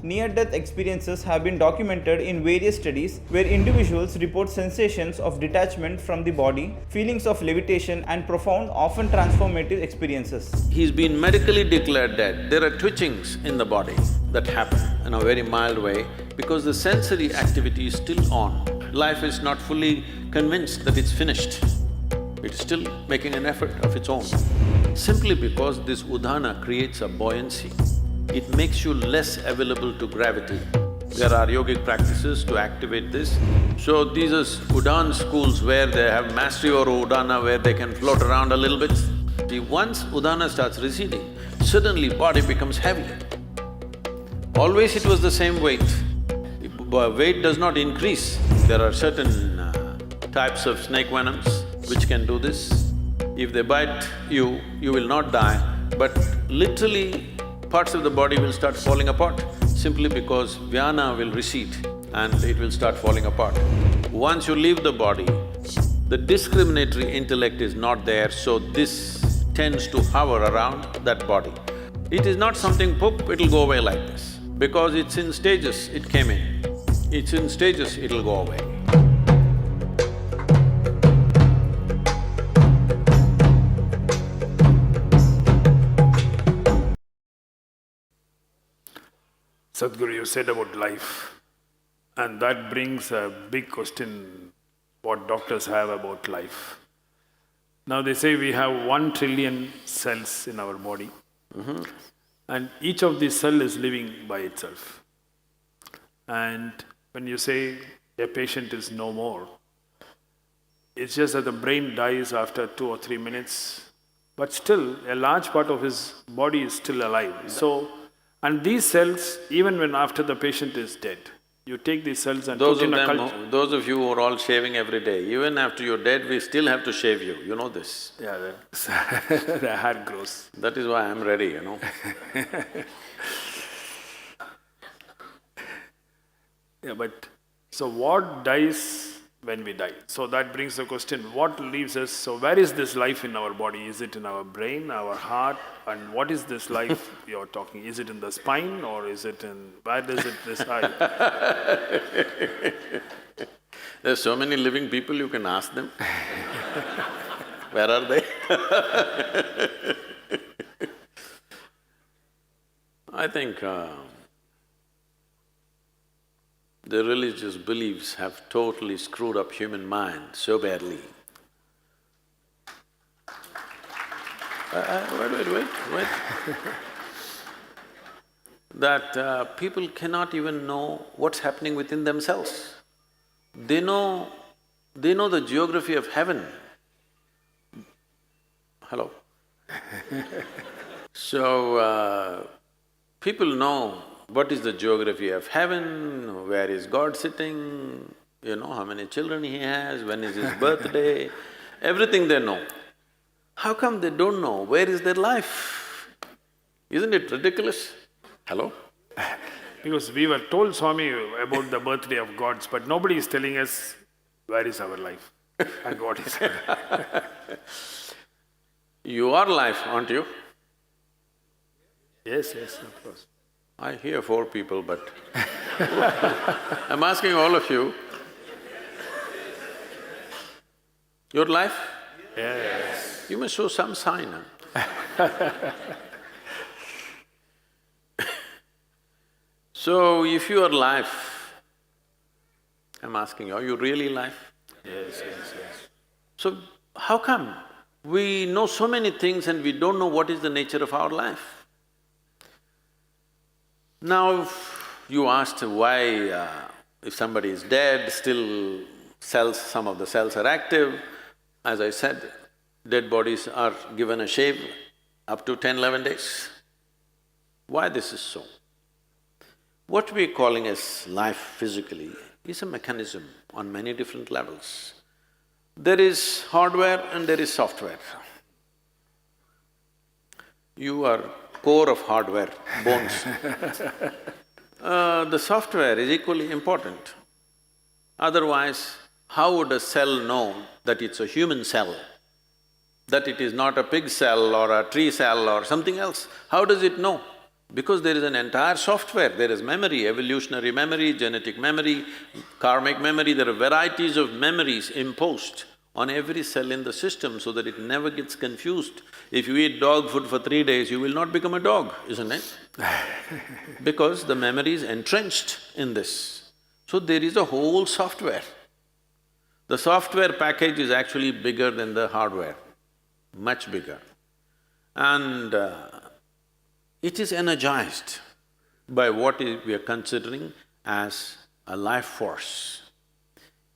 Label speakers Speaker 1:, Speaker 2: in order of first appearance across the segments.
Speaker 1: Near-death experiences have been documented in various studies where individuals report sensations of detachment from the body, feelings of levitation, and profound, often transformative experiences.
Speaker 2: He's been medically declared dead. There are twitchings in the body that happen in a very mild way because the sensory activity is still on. Life is not fully convinced that it's finished. It is still making an effort of its own. Simply because this udana creates a buoyancy, it makes you less available to gravity. There are yogic practices to activate this. So these are Udan schools where they have mastery over Udana, where they can float around a little bit. See, once Udana starts receding, suddenly body becomes heavy. Always it was the same weight. Weight does not increase. There are certain types of snake venoms which can do this. If they bite you, you will not die, but literally parts of the body will start falling apart simply because vyana will recede and it will start falling apart. Once you leave the body, the discriminatory intellect is not there, so this tends to hover around that body. It is not something poop, it'll go away like this. Because it's in stages, it came in. It's in stages, it'll go away.
Speaker 3: Sadhguru, you said about life, and that brings a big question what doctors have about life. Now they say we have 1 trillion cells in our body, and each of these cells is living by itself. And when you say a patient is no more, it's just that the brain dies after 2 or 3 minutes, but still a large part of his body is still alive. So, and these cells, even when after the patient is dead, you take these cells and put in a culture.
Speaker 2: Those of you who are all shaving every day, even after you're dead, we still have to shave you, you know this.
Speaker 3: Yeah, the hair grows.
Speaker 2: That is why I'm ready, you know.
Speaker 3: Yeah, but so what dies when we die? So that brings the question, what leaves us? So where is this life in our body? Is it in our brain, our heart? And what is this life you're talking? Is it in the spine or is it in… where does it reside?
Speaker 2: There's so many living people, you can ask them. Where are they? I think the religious beliefs have totally screwed up human mind so badly. Wait. That people cannot even know what's happening within themselves. They know the geography of heaven. Hello? So, people know what is the geography of heaven, where is God sitting, you know, how many children he has, when is his birthday, everything they know. How come they don't know where is their life? Isn't it ridiculous? Hello?
Speaker 3: Because we were told, Swami, about the birthday of gods, but nobody is telling us where is our life and what is our life.
Speaker 2: You are life, aren't you?
Speaker 3: Yes, of course.
Speaker 2: I hear 4 people, but I'm asking all of you, your life?
Speaker 3: Yes.
Speaker 2: You must show some sign, huh? So, if you are life, I'm asking, are you really life?
Speaker 3: Yes.
Speaker 2: So, how come we know so many things and we don't know what is the nature of our life? Now, you asked why if somebody is dead, still some of the cells are active. As I said, dead bodies are given a shave up to 10–11 days. Why this is so? What we're calling as life physically is a mechanism on many different levels. There is hardware and there is software. You are core of hardware, bones. The software is equally important. Otherwise, how would a cell know that it's a human cell? That it is not a pig cell or a tree cell or something else? How does it know? Because there is an entire software, there is memory, evolutionary memory, genetic memory, karmic memory, there are varieties of memories imposed on every cell in the system so that it never gets confused. If you eat dog food for 3 days, you will not become a dog, isn't it? Because the memory is entrenched in this. So there is a whole software. The software package is actually bigger than the hardware, much bigger. And it is energized by what we are considering as a life force.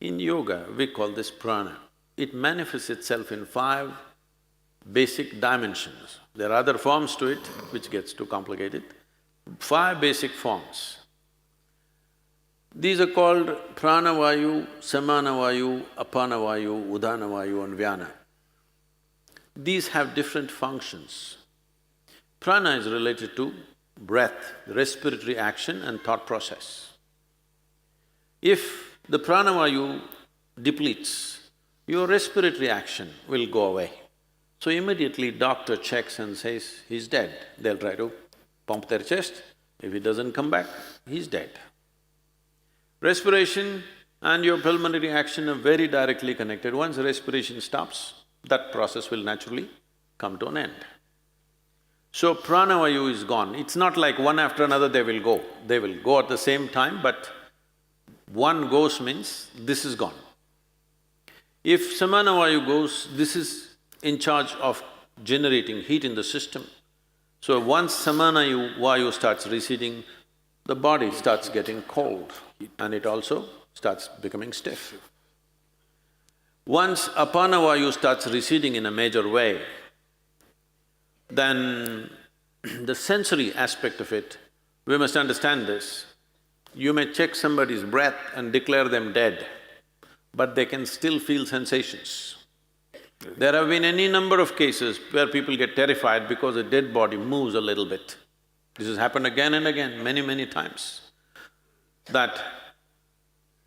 Speaker 2: In yoga, we call this prana. It manifests itself in 5 basic dimensions. There are other forms to it, which gets too complicated. 5 basic forms. These are called pranavayu, samanavayu, apanavayu, udanavayu and vyana. These have different functions. Prana is related to breath, respiratory action and thought process. If the pranavayu depletes, your respiratory action will go away. So immediately doctor checks and says, he's dead. They'll try to pump their chest. If he doesn't come back, he's dead. Respiration and your pulmonary action are very directly connected. Once respiration stops, that process will naturally come to an end. So pranavayu is gone. It's not like one after another they will go. They will go at the same time, but one goes means this is gone. If samanavayu goes, this is in charge of generating heat in the system. So once samanavayu starts receding, the body starts getting cold and it also starts becoming stiff. Once apanavayu starts receding in a major way, then the sensory aspect of it, we must understand this. You may check somebody's breath and declare them dead, but they can still feel sensations. There have been any number of cases where people get terrified because a dead body moves a little bit. This has happened again and again, many times. That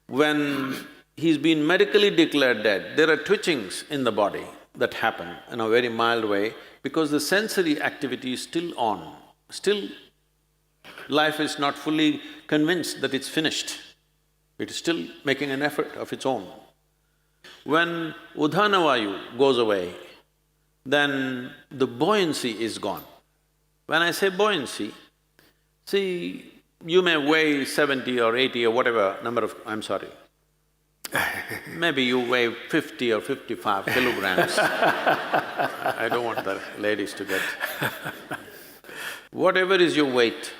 Speaker 2: when he's been medically declared dead, there are twitchings in the body that happen in a very mild way because the sensory activity is still on. Still, life is not fully convinced that it's finished. It is still making an effort of its own. When udhanavayu goes away, then the buoyancy is gone. When I say buoyancy, see, you may weigh 70 or 80 or whatever number of… I'm sorry, maybe you weigh 50 or 55 kilograms. I don't want the ladies to get… Whatever is your weight,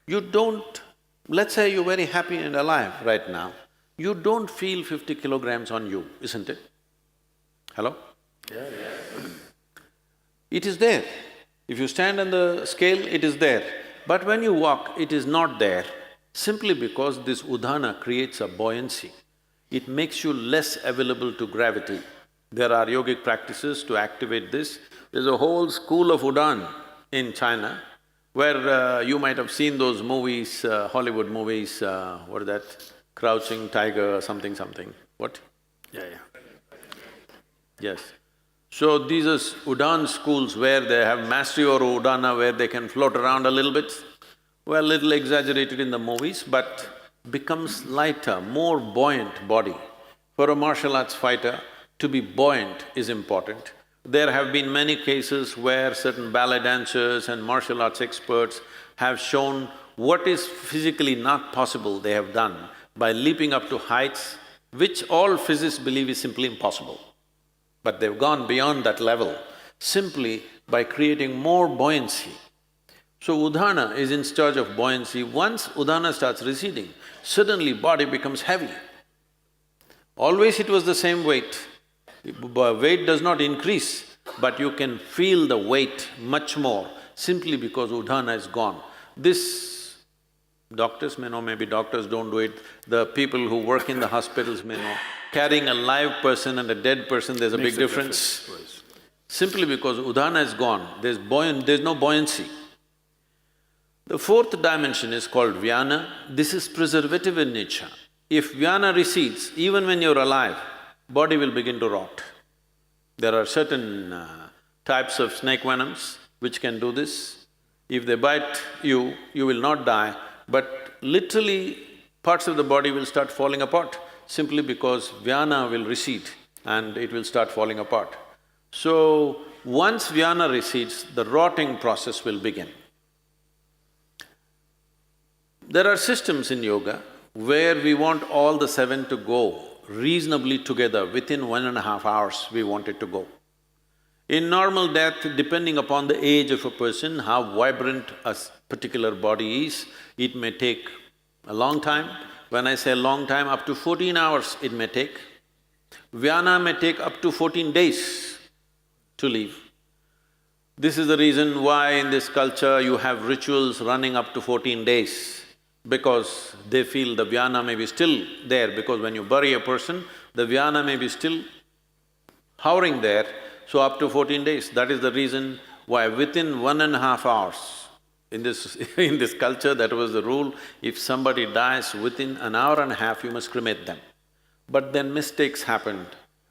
Speaker 2: you don't… Let's say you're very happy and alive right now, you don't feel 50 kilograms on you, isn't it? Hello?
Speaker 3: Yeah.
Speaker 2: It is there. If you stand on the scale, it is there. But when you walk, it is not there, simply because this udhana creates a buoyancy. It makes you less available to gravity. There are yogic practices to activate this. There's a whole school of Udan in China, where you might have seen those movies, Hollywood movies, what is that? Crouching Tiger or something. What?
Speaker 3: Yeah.
Speaker 2: Yes. So these are Udan schools where they have mastery over Udana, where they can float around a little bit. Well, little exaggerated in the movies, but becomes lighter, more buoyant body. For a martial arts fighter, to be buoyant is important. There have been many cases where certain ballet dancers and martial arts experts have shown what is physically not possible they have done by leaping up to heights which all physicists believe is simply impossible. But they've gone beyond that level simply by creating more buoyancy. So udhana is in charge of buoyancy. Once udhana starts receding, suddenly body becomes heavy. Always it was the same weight. Weight does not increase, but you can feel the weight much more simply because udhana is gone. This doctors may know, maybe doctors don't do it, the people who work in the hospitals may know. Carrying a live person and a dead person, there's a big difference. Simply because udhana is gone, there's no buoyancy. The 4th dimension is called vyana. This is preservative in nature. If vyana recedes, even when you're alive, body will begin to rot. There are certain types of snake venoms which can do this. If they bite you, you will not die, but literally parts of the body will start falling apart simply because Vyana will recede and it will start falling apart. So, once Vyana recedes, the rotting process will begin. There are systems in yoga where we want all the seven to go reasonably together, within 1.5 hours we want it to go. In normal death, depending upon the age of a person, how vibrant a particular body is, it may take a long time. When I say long time, up to 14 hours it may take. Vyana may take up to 14 days to leave. This is the reason why in this culture you have rituals running up to 14 days, because they feel the Vyana may be still there, because when you bury a person, the Vyana may be still hovering there, so up to 14 days. That is the reason why within 1.5 hours, in this culture that was the rule, if somebody dies within an hour and a half, you must cremate them. But then mistakes happened.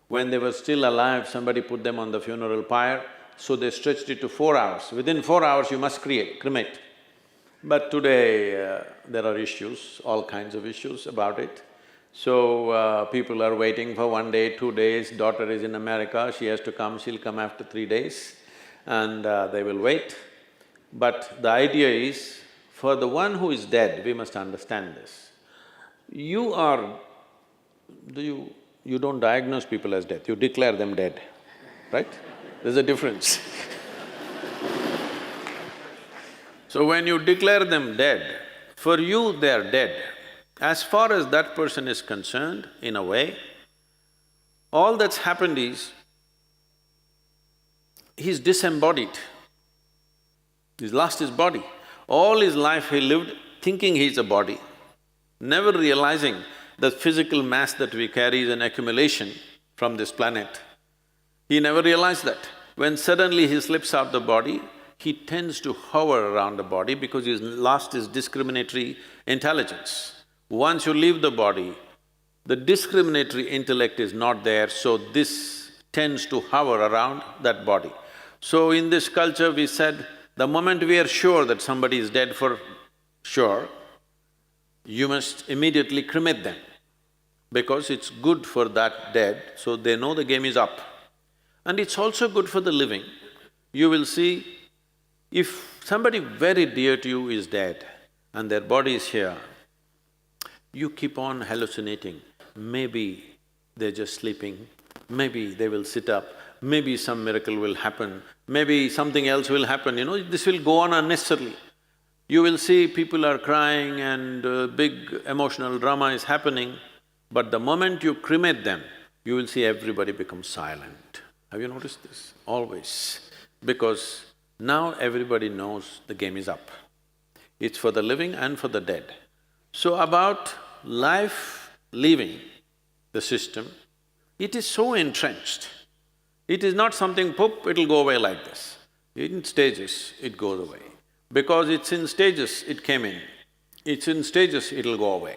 Speaker 2: When they were still alive, somebody put them on the funeral pyre, so they stretched it to 4 hours. Within 4 hours, you must cremate. But today, there are issues, all kinds of issues about it. So, people are waiting for 1 day, 2 days, daughter is in America, she has to come, she'll come after 3 days, and they will wait. But the idea is, for the one who is dead, we must understand this. You don't diagnose people as dead, you declare them dead, right? There's a difference. So when you declare them dead, for you they are dead. As far as that person is concerned, in a way, all that's happened is, he's disembodied. He's lost his body. All his life he lived thinking he's a body, never realizing the physical mass that we carry is an accumulation from this planet. He never realized that. When suddenly he slips out the body, he tends to hover around the body because he's lost his discriminatory intelligence. Once you leave the body, the discriminatory intellect is not there, so this tends to hover around that body. So in this culture we said, the moment we are sure that somebody is dead for sure, you must immediately cremate them, because it's good for that dead, so they know the game is up. And it's also good for the living. You will see, if somebody very dear to you is dead and their body is here, you keep on hallucinating, maybe they're just sleeping, maybe they will sit up, maybe some miracle will happen, maybe something else will happen, this will go on unnecessarily. You will see people are crying and big emotional drama is happening, but the moment you cremate them, you will see everybody become silent. Have you noticed this? Always. Because now everybody knows the game is up. It's for the living and for the dead. So about life leaving the system, it is so entrenched. It is not something, poop, it'll go away like this. In stages, it goes away. Because it's in stages, it came in. It's in stages, it'll go away.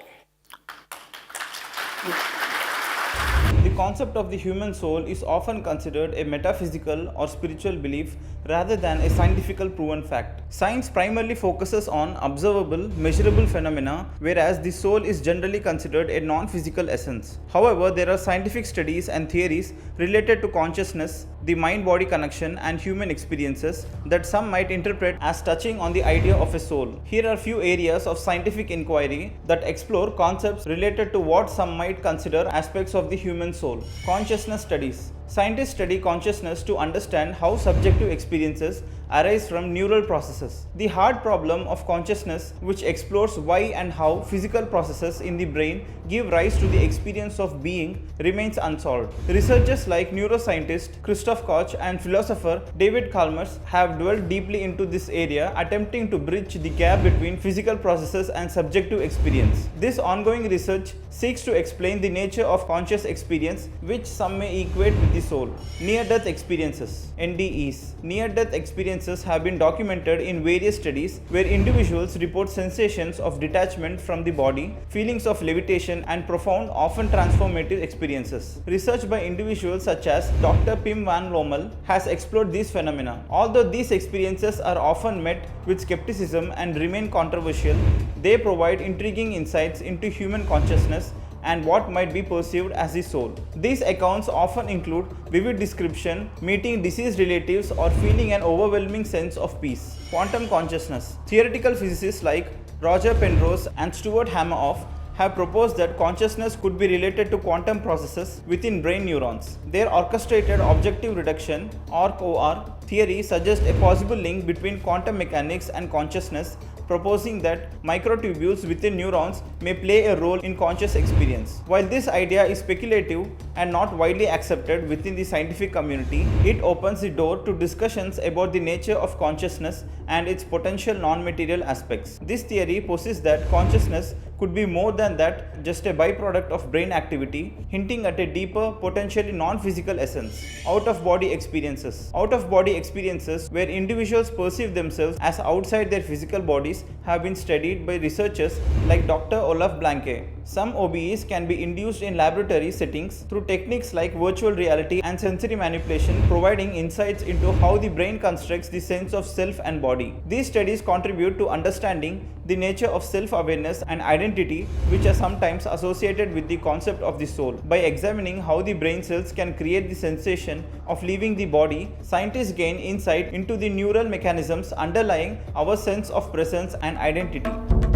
Speaker 1: The concept of the human soul is often considered a metaphysical or spiritual belief rather than a scientifical proven fact. Science primarily focuses on observable, measurable phenomena, whereas the soul is generally considered a non-physical essence. However, there are scientific studies and theories related to consciousness, the mind-body connection and human experiences that some might interpret as touching on the idea of a soul. Here are few areas of scientific inquiry that explore concepts related to what some might consider aspects of the human soul. Consciousness studies. Scientists study consciousness to understand how subjective experiences arise from neural processes. The hard problem of consciousness, which explores why and how physical processes in the brain give rise to the experience of being, remains unsolved. Researchers like neuroscientist Christoph Koch and philosopher David Chalmers have dwelled deeply into this area, attempting to bridge the gap between physical processes and subjective experience. This ongoing research seeks to explain the nature of conscious experience, which some may equate with the soul. Near-death experiences (NDEs). Near-death experiences have been documented in various studies where individuals report sensations of detachment from the body, feelings of levitation, and profound, often transformative experiences. Research by individuals such as Dr. Pim van Lommel has explored these phenomena. Although these experiences are often met with skepticism and remain controversial, they provide intriguing insights into human consciousness and what might be perceived as the soul. These accounts often include vivid description, meeting deceased relatives, or feeling an overwhelming sense of peace. Quantum consciousness. Theoretical physicists like Roger Penrose and Stuart Hameroff have proposed that consciousness could be related to quantum processes within brain neurons. Their orchestrated objective reduction (OR) theory suggests a possible link between quantum mechanics and consciousness, proposing that microtubules within neurons may play a role in conscious experience. While this idea is speculative and not widely accepted within the scientific community, it opens the door to discussions about the nature of consciousness and its potential non-material aspects. This theory posits that consciousness could be more than that, just a byproduct of brain activity, hinting at a deeper, potentially non-physical essence. Out-of-body experiences. Out-of-body experiences, where individuals perceive themselves as outside their physical bodies, have been studied by researchers like Dr. Olaf Blanke. Some OBEs can be induced in laboratory settings through techniques like virtual reality and sensory manipulation, providing insights into how the brain constructs the sense of self and body. These studies contribute to understanding the nature of self-awareness and identity, which are sometimes associated with the concept of the soul. By examining how the brain cells can create the sensation of leaving the body, scientists gain insight into the neural mechanisms underlying our sense of presence and identity.